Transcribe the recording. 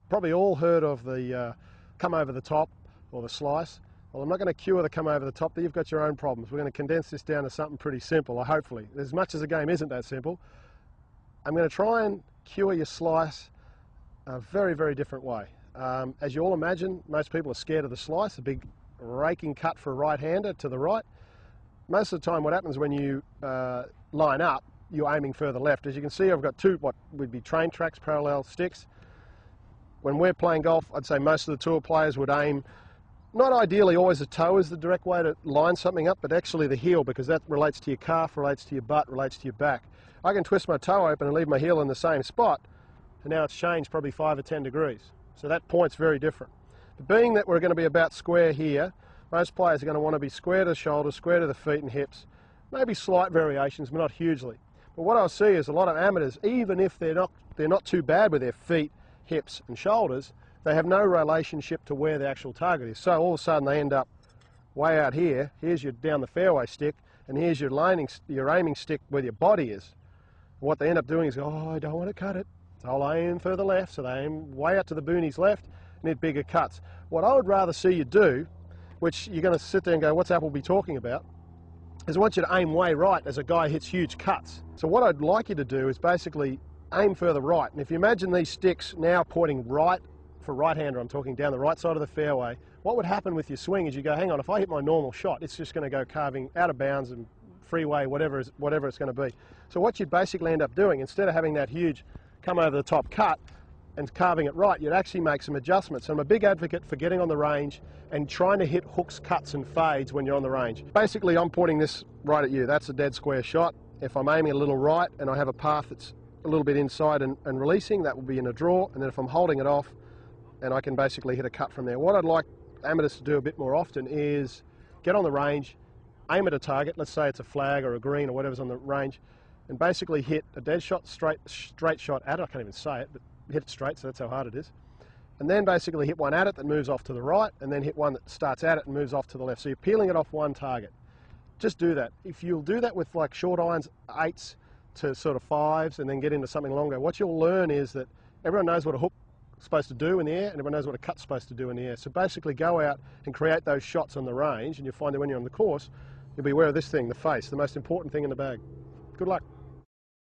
Probably all heard of the come over the top or the slice. Well, I'm not going to cure the come over the top, you've got your own problems. We're going to condense this down to something pretty simple, or hopefully. As much as the game isn't that simple, I'm going to try and cure your slice a very, very different way. As you all imagine, most people are scared of the slice, a big raking cut for a right-hander to the right. Most of the time what happens when you line up, you're aiming further left. As you can see, I've got two what would be train tracks, parallel sticks. When we're playing golf, I'd say most of the tour players would aim, not ideally always the toe is the direct way to line something up, but actually the heel, because that relates to your calf, relates to your butt, relates to your back. I can twist my toe open and leave my heel in the same spot, and now it's changed probably 5 or 10 degrees. So that point's very different. But being that we're going to be about square here, most players are going to want to be square to the shoulders, square to the feet and hips, maybe slight variations, but not hugely. But what I'll see is a lot of amateurs, even if they're not too bad with their feet, hips and shoulders, they have no relationship to where the actual target is. So all of a sudden they end up way out here. Here's your down the fairway stick, and here's your aiming stick where your body is. And what they end up doing is, oh, I don't want to cut it, so I'll aim further left. So they aim way out to the boonies left and hit bigger cuts. What I would rather see you do, which you're going to sit there and go, what's Appleby talking about, is I want you to aim way right as a guy hits huge cuts. So what I'd like you to do is basically aim further right. And if you imagine these sticks now pointing right, for right-hander I'm talking, down the right side of the fairway, what would happen with your swing is you go, hang on, if I hit my normal shot, it's just going to go carving out of bounds and freeway, whatever it's going to be. So what you'd basically end up doing, instead of having that huge come over the top cut and carving it right, you'd actually make some adjustments. And I'm a big advocate for getting on the range and trying to hit hooks, cuts and fades when you're on the range. Basically, I'm pointing this right at you. That's a dead square shot. If I'm aiming a little right and I have a path that's a little bit inside and releasing, that will be in a draw. And then if I'm holding it off, and I can basically hit a cut from there. What I'd like amateurs to do a bit more often is get on the range, aim at a target, let's say it's a flag or a green or whatever's on the range, and basically hit a dead shot, straight shot at it. I can't even say it, but hit it straight, so that's how hard it is. And then basically hit one at it that moves off to the right, and then hit one that starts at it and moves off to the left. So you're peeling it off one target. Just do that. If you'll do that with like short irons, 8s to sort of 5s, and then get into something longer, what you'll learn is that everyone knows what a hook supposed to do in the air, and everyone knows what a cut's supposed to do in the air. So basically go out and create those shots on the range, and you'll find that when you're on the course, you'll be aware of this thing, the face, the most important thing in the bag. Good luck.